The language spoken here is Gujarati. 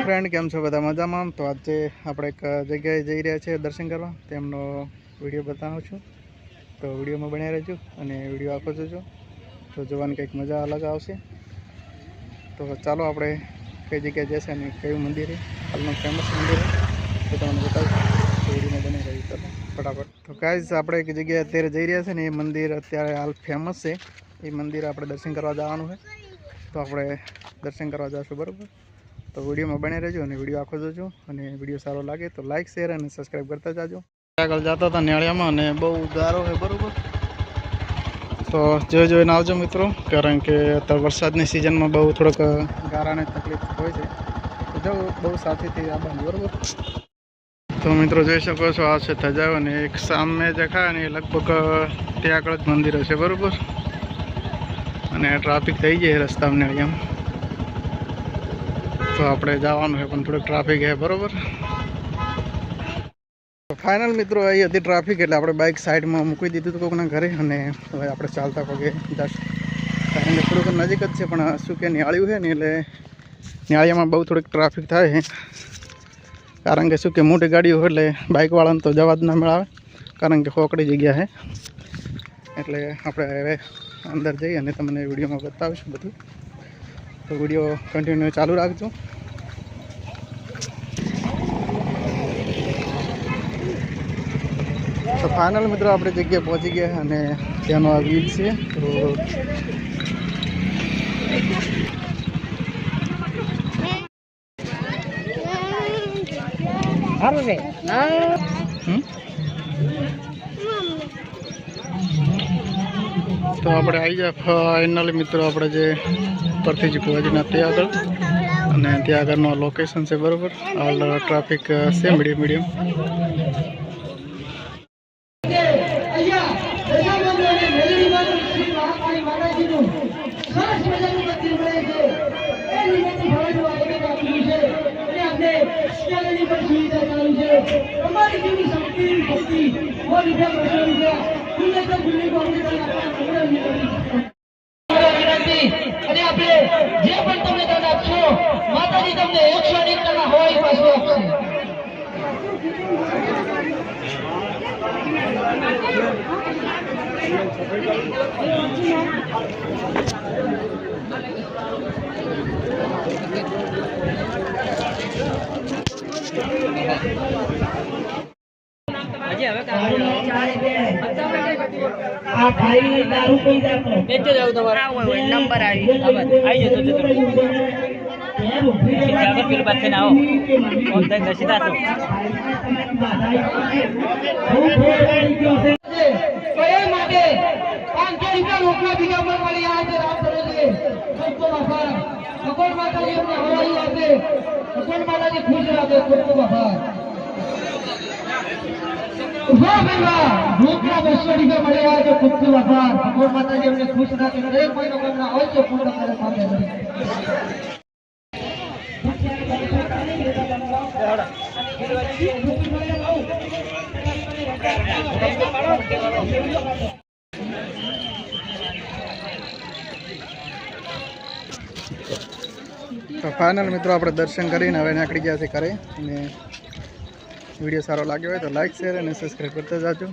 फ्रेंड केम छो बधा मजामां। तो आज આપણે એક જગ્યાએ જઈ રહ્યા છે દર્શન કરવા, તેમનો વિડીયો બતાવું છું। તો વિડીયોમાં બન્યા રહેજો અને વિડીયો આખો જોજો તો જોવાની કંઈક મજા અલગ આવશે। તો ચાલો આપણે કઈ જગ્યાએ જશે અને કયું મંદિર છે, હાલનું ફેમસ મંદિર છે, તો તમને બતાવું। તો વિડીયોમાં બની રહ્યું ચાલો ફટાફટ। તો ગાઈઝ આપણે એક જગ્યાએ અત્યારે જઈ રહ્યા છે ને, એ મંદિર અત્યારે હાલ ફેમસ છે। એ મંદિર આપણે દર્શન કરવા જવાનું છે, તો આપણે દર્શન કરવા જઈશું બરાબર। તો વિડીયોમાં બને રહેજો અને વિડીયો આખો જોજો અને વિડીયો સારો લાગે તો લાઈક શેર અને સબસ્ક્રાઈબ કરતા જાજો। આગળ જતા હતા નેળિયામાં અને બહુ ગારો છે બરાબર, તો જોઈને આવજો મિત્રો, કારણ કે અત્યારે વરસાદની સિઝનમાં બહુ થોડોક ગારાને તકલીફ હોય છે, તો જો બહુ સાથેથી આવવાનું બરાબર। તો મિત્રો જોઈ શકો છો આ છે ધજાવ અને એક સામે દેખાય ને લગભગ ત્યાં આગળ જ મંદિર હશે બરાબર। અને ટ્રાફિક થઈ જાય રસ્તામાં નેળિયામાં, તો આપણે જવાનું છે પણ થોડુંક ટ્રાફિક છે બરાબર। ફાઇનલ મિત્રો અહીં હતી ટ્રાફિક, એટલે આપણે બાઇક સાઈડમાં મૂકી દીધું હતું કોઈકના ઘરે, અને હવે આપણે ચાલતા પગે જઈશું, કારણ કે થોડુંક નજીક જ છે, પણ શું કે નિયાળ્યું છે ને એટલે નિયાળીમાં બહુ થોડીક ટ્રાફિક થાય છે, કારણ કે શું કે મોટી ગાડીઓ એટલે બાઇકવાળાને તો જવા જ ના મળાવે, કારણ કે હોકડી જગ્યા છે। એટલે આપણે હવે અંદર જઈ અને તમને વિડીયોમાં બતાવીશું બધું, તો વિડીયો કન્ટિન્યુ ચાલુ રાખજો। તો ફાઇનલ મિત્રો આપણે જગ્યાએ પહોંચી ગયા અને ત્યાંનો આ વ્યૂ છે। તો તો આપણે આવી જાય ફાઇનલી મિત્રો, આપણે જે પરથી જ ભુવાજીના ત્યાં આગળ, અને ત્યાં આગળનો લોકેશન છે બરાબર। હાલ ટ્રાફિક છે મીડિયમ। नंबर आई किलो बच्चे ना हो दसीदा खुश તો ફાઇનલ મિત્રો આપણે દર્શન કરીને હવે નીકળી ગયા છે ઘરે, અને વિડીયો સારો લાગ્યો હોય તો લાઈક શેર અને સબસ્ક્રાઈબ કરતા જાજો।